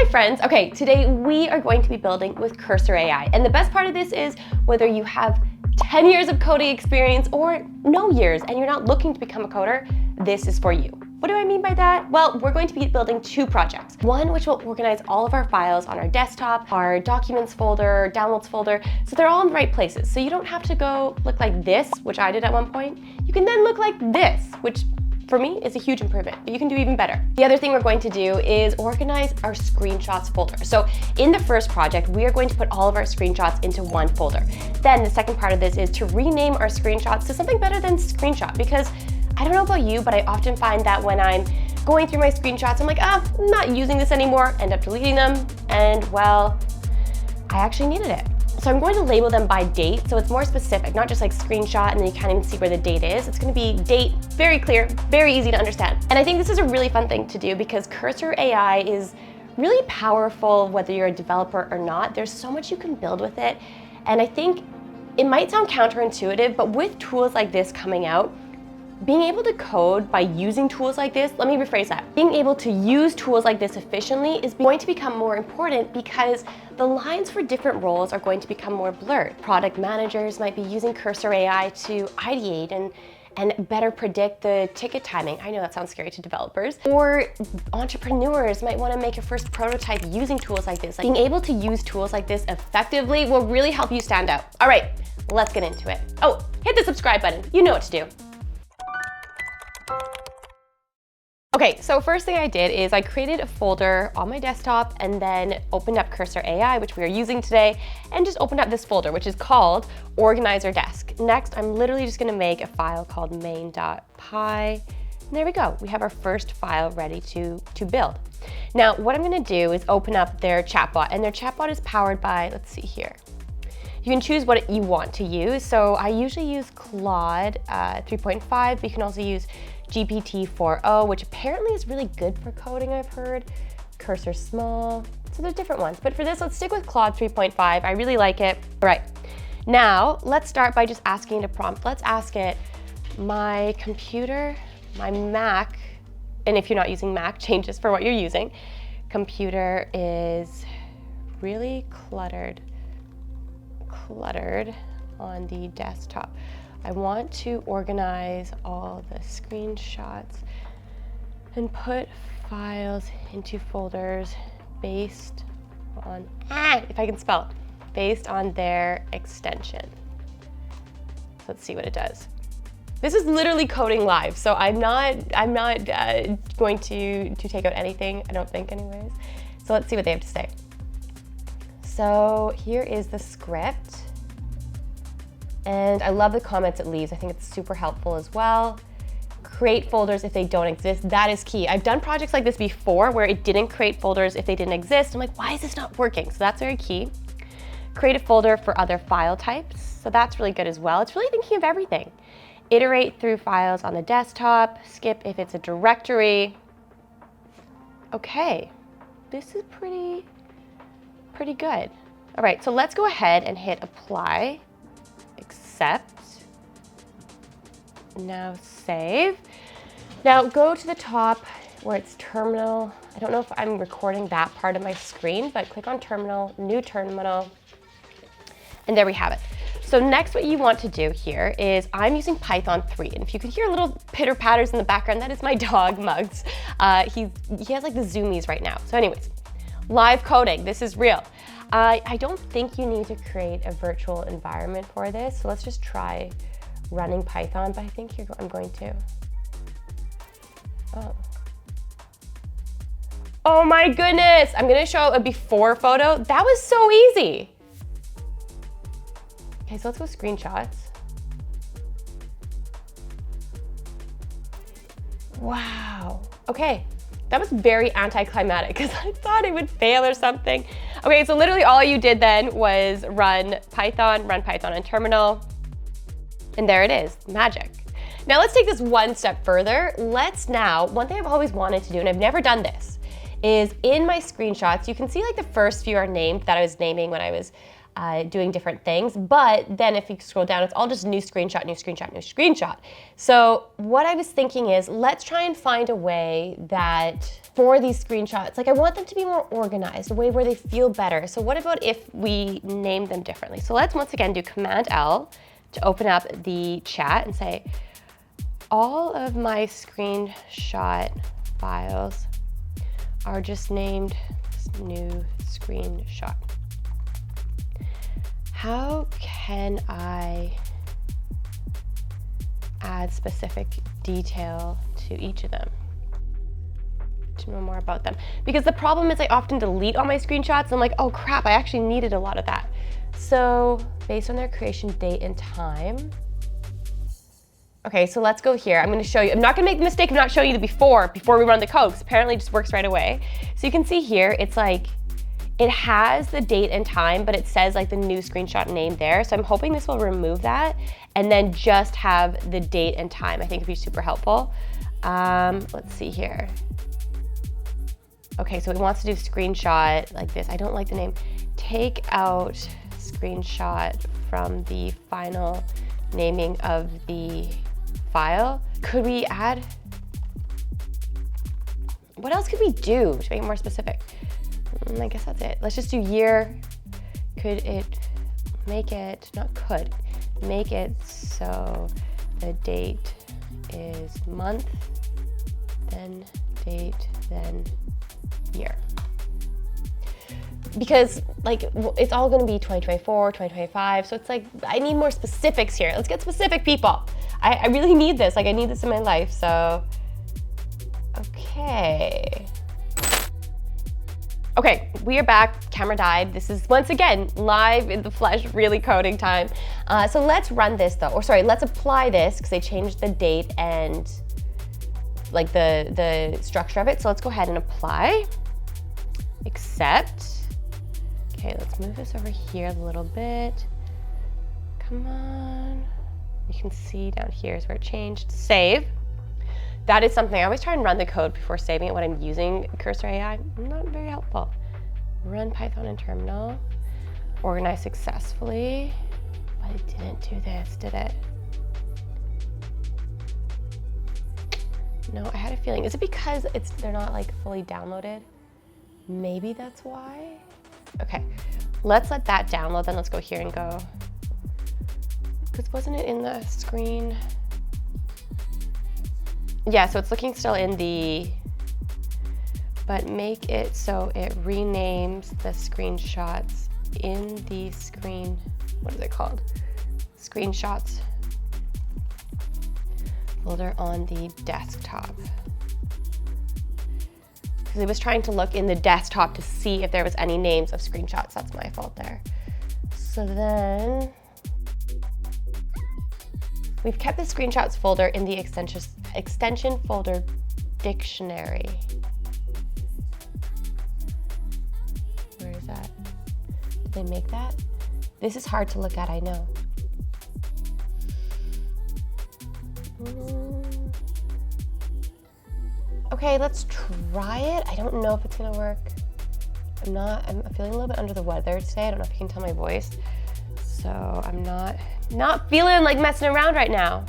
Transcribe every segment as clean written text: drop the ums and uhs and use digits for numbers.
friends. Okay, today we are going to be building with Cursor AI. And the best part of this is whether you have 10 years of coding experience or no years and you're not looking to become a coder, this is for you. What do I mean by that? Well, we're going to be building two projects. One which will organize all of our files on our desktop, our documents folder, downloads folder, so they're all in the right places. So you don't have to go look like this, which I did at one point. You can then look like this, which for me is a huge improvement, but you can do even better. The other thing we're going to do is organize our screenshots folder. So in the first project, we are going to put all of our screenshots into one folder. Then the second part of this is to rename our screenshots to something better than screenshot, because I don't know about you, but I often find that when I'm going through my screenshots, I'm like, I'm not using this anymore, end up deleting them, and well, I actually needed it. So I'm going to label them by date, so it's more specific, not just like screenshot and then you can't even see where the date is. It's gonna be date, very clear, very easy to understand. And I think this is a really fun thing to do because Cursor AI is really powerful whether you're a developer or not. There's so much you can build with it. And I think it might sound counterintuitive, but with tools like this coming out, being able to code by using tools like this, let me rephrase that. Being able to use tools like this efficiently is going to become more important because the lines for different roles are going to become more blurred. Product managers might be using Cursor AI to ideate and better predict the ticket timing. I know that sounds scary to developers. Or entrepreneurs might want to make a first prototype using tools like this. Being able to use tools like this effectively will really help you stand out. All right, let's get into it. Oh, hit the subscribe button. You know what to do. Okay, so first thing I did is I created a folder on my desktop and then opened up Cursor AI, which we are using today, and just opened up this folder, which is called Organizer Desk. Next, I'm literally just gonna make a file called main.py. And there we go, we have our first file ready to build. Now, what I'm gonna do is open up their chatbot, and their chatbot is powered by, let's see here. You can choose what you want to use. So I usually use Claude 3.5, but you can also use GPT 4.0, which apparently is really good for coding, I've heard. Cursor Small, so there's different ones. But for this, let's stick with Claude 3.5. I really like it. All right, now let's start by just asking it a prompt. Let's ask it, my computer, my Mac, and if you're not using Mac, change this for what you're using. Computer is really cluttered on the desktop. I want to organize all the screenshots and put files into folders based on, if I can spell, based on their extension. Let's see what it does. This is literally coding live, so I'm not going to take out anything, I don't think anyways. So let's see what they have to say. So here is the script. And I love the comments it leaves. I think it's super helpful as well. Create folders if they don't exist. That is key. I've done projects like this before where it didn't create folders if they didn't exist. I'm like, why is this not working? So that's very key. Create a folder for other file types. So that's really good as well. It's really thinking of everything. Iterate through files on the desktop. Skip if it's a directory. Okay, this is pretty good. All right, so let's go ahead and hit apply. Accept. Now save. Now go to the top where it's terminal. I don't know if I'm recording that part of my screen, but click on terminal, new terminal, and there we have it. So next what you want to do here is I'm using Python 3, and if you can hear little pitter patters in the background, that is my dog, Muggs. He has like the zoomies right now. So anyways, live coding, this is real. I don't think you need to create a virtual environment for this, so let's just try running Python, but I think I'm going to. Oh my goodness, I'm gonna show a before photo. That was so easy. Okay, so let's go screenshots. Wow, okay. That was very anticlimactic because I thought it would fail or something. Okay, so literally all you did then was run Python on terminal, and there it is, magic. Now let's take this one step further. One thing I've always wanted to do, and I've never done this, is in my screenshots, you can see like the first few are named that I was naming when I was doing different things, but then if you scroll down, it's all just new screenshot, new screenshot, new screenshot. So what I was thinking is, let's try and find a way that for these screenshots. Like I want them to be more organized, a way where they feel better. So what about if we name them differently? So let's once again do Command L to open up the chat and say, all of my screenshot files are just named new screenshot. How can I add specific detail to each of them to know more about them? Because the problem is I often delete all my screenshots and I'm like, oh crap, I actually needed a lot of that. So based on their creation date and time. Okay, so let's go here. I'm gonna show you, I'm not gonna make the mistake of not showing you the before we run the code, because apparently it just works right away. So you can see here, it's like, it has the date and time, but it says like the new screenshot name there. So I'm hoping this will remove that and then just have the date and time. I think it'd be super helpful. Let's see here. Okay, so it wants to do screenshot like this. I don't like the name. Take out screenshot from the final naming of the file. Could we add, what else could we do to make it more specific? I guess that's it. Let's just do year. Could it make it, not could, make it so the date is month, then date, then year. Because like, it's all gonna be 2024, 2025, so it's like, I need more specifics here. Let's get specific, people. I really need this, like I need this in my life, so. Okay. Okay, we are back, camera died. This is once again, live in the flesh, really coding time. So let's run this though, or sorry, let's apply this because they changed the date and like the structure of it. So let's go ahead and apply, accept. Okay, let's move this over here a little bit. Come on. You can see down here is where it changed, save. That is something, I always try and run the code before saving it when I'm using Cursor AI. Not very helpful. Run Python in terminal, organize successfully. But it didn't do this, did it? No, I had a feeling. Is it because they're not like fully downloaded? Maybe that's why. Okay, let's let that download, then let's go here and go. Because wasn't it in the screen? Yeah, so it's looking still in the, but make it so it renames the screenshots in the screen, what is it called? Screenshots folder on the desktop. Because it was trying to look in the desktop to see if there was any names of screenshots. That's my fault there. So then, we've kept the screenshots folder in the extension folder dictionary. Where is that? Did they make that? This is hard to look at, I know. Okay, let's try it. I don't know if it's gonna work. I'm feeling a little bit under the weather today. I don't know if you can tell my voice. So I'm not feeling like messing around right now.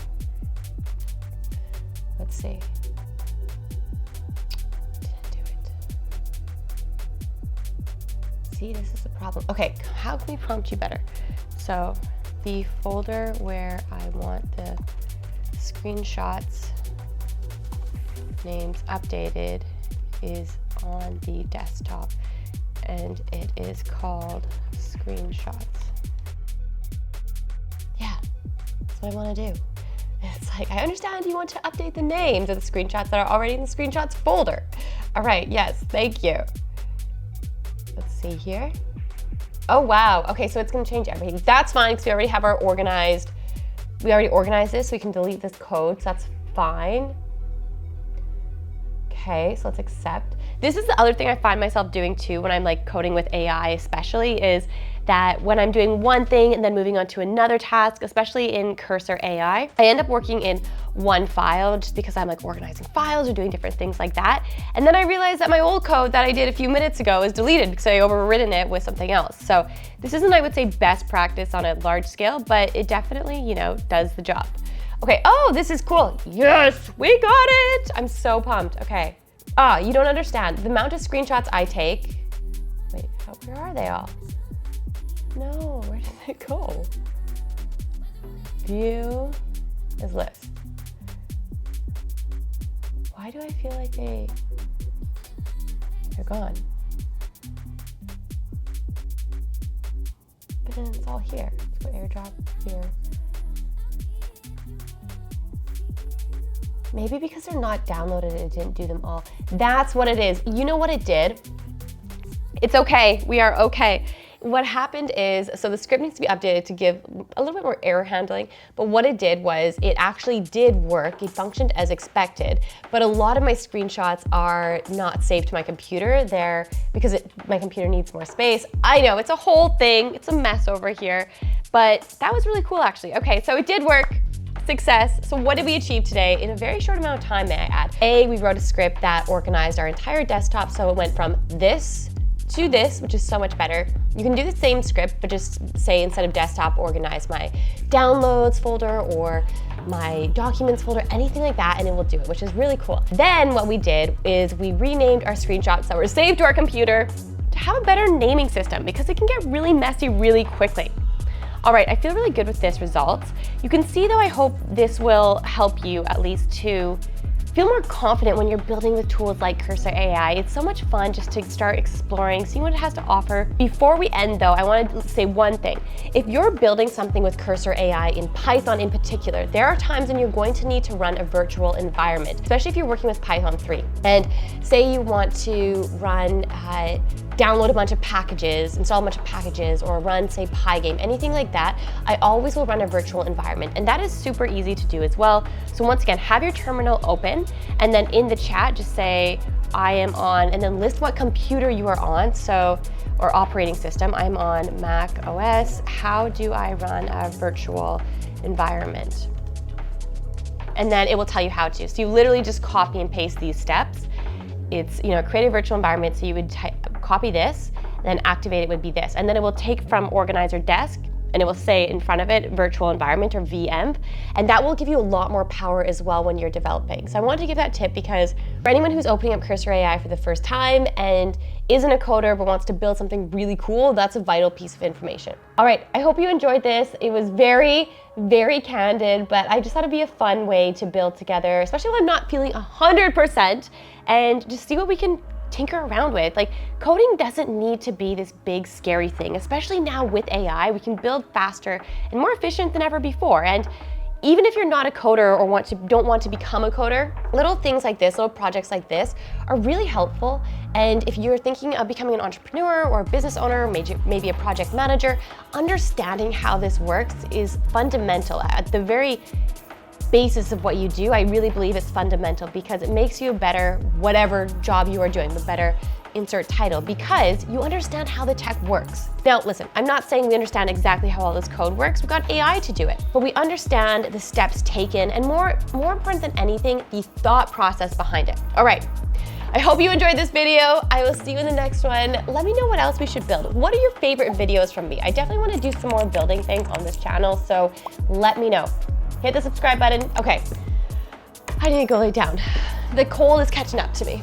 Let's see. Didn't do it. See, this is the problem. Okay, how can we prompt you better? So the folder where I want the screenshots names updated is on the desktop and it is called screenshots. Yeah, that's what I want to do. It's like, I understand you want to update the names of the screenshots that are already in the screenshots folder. All right, yes, thank you. Let's see here. Oh, wow. Okay, so it's gonna change everything. That's fine, because we already have our organized, we already organized this, so we can delete this code, so that's fine. Okay, so let's accept. This is the other thing I find myself doing too when I'm like coding with AI especially, is that when I'm doing one thing and then moving on to another task, especially in Cursor AI, I end up working in one file just because I'm like organizing files or doing different things like that. And then I realized that my old code that I did a few minutes ago is deleted because I overwritten it with something else. So this isn't, I would say, best practice on a large scale, but it definitely, you know, does the job. Okay, oh, this is cool. Yes, we got it. I'm so pumped. Okay, You don't understand. The amount of screenshots I take. Wait, where are they all? No, where did it go? View is list. Why do I feel like they're gone? But then it's all here. Let's go airdrop here. Maybe because they're not downloaded, it didn't do them all. That's what it is. You know what it did? It's okay, we are okay. What happened is, so the script needs to be updated to give a little bit more error handling, but what it did was it actually did work. It functioned as expected, but a lot of my screenshots are not saved to my computer. They're because my computer needs more space. I know, it's a whole thing. It's a mess over here, but that was really cool actually. Okay, so it did work. Success. So what did we achieve today in a very short amount of time, may I add? We wrote a script that organized our entire desktop, so it went from this to this, which is so much better. You can do the same script, but just say instead of desktop, organize my downloads folder or my documents folder, anything like that, and it will do it, which is really cool. Then what we did is we renamed our screenshots that were saved to our computer to have a better naming system because it can get really messy really quickly. All right, I feel really good with this result. You can see though, I hope this will help you at least to feel more confident when you're building with tools like Cursor AI. It's so much fun just to start exploring, seeing what it has to offer. Before we end though, I want to say one thing. If you're building something with Cursor AI in Python in particular, there are times when you're going to need to run a virtual environment, especially if you're working with Python 3. And say you want to run, download a bunch of packages, install a bunch of packages, or run, say, Pygame, anything like that, I always will run a virtual environment. And that is super easy to do as well. So once again, have your terminal open, and then in the chat, just say, I am on, and then list what computer you are on, or operating system. I'm on Mac OS. How do I run a virtual environment? And then it will tell you how to. So you literally just copy and paste these steps. It's, create a virtual environment, so you would copy this, then activate it would be this. And then it will take from organizer desk, and it will say in front of it, virtual environment or VM, and that will give you a lot more power as well when you're developing. So I wanted to give that tip because for anyone who's opening up Cursor AI for the first time and isn't a coder but wants to build something really cool, that's a vital piece of information. All right, I hope you enjoyed this. It was very, very candid, but I just thought it'd be a fun way to build together, especially when I'm not feeling 100%, and just see what we can tinker around with. Like, coding doesn't need to be this big scary thing, especially now with AI. We can build faster and more efficient than ever before. And even if you're not a coder or don't want to become a coder, little things like this, little projects like this are really helpful. And if you're thinking of becoming an entrepreneur or a business owner, maybe a project manager, understanding how this works is fundamental. At the very basis of what you do, I really believe it's fundamental because it makes you a better whatever job you are doing, the better insert title, because you understand how the tech works. Now listen, I'm not saying we understand exactly how all this code works. We've got AI to do it, but we understand the steps taken, and more important than anything, the thought process behind it. All right, I hope you enjoyed this video. I will see you in the next one. Let me know what else we should build. What are your favorite videos from me? I definitely want to do some more building things on this channel, so let me know. Hit the subscribe button. Okay, I need to go lay down. The cold is catching up to me.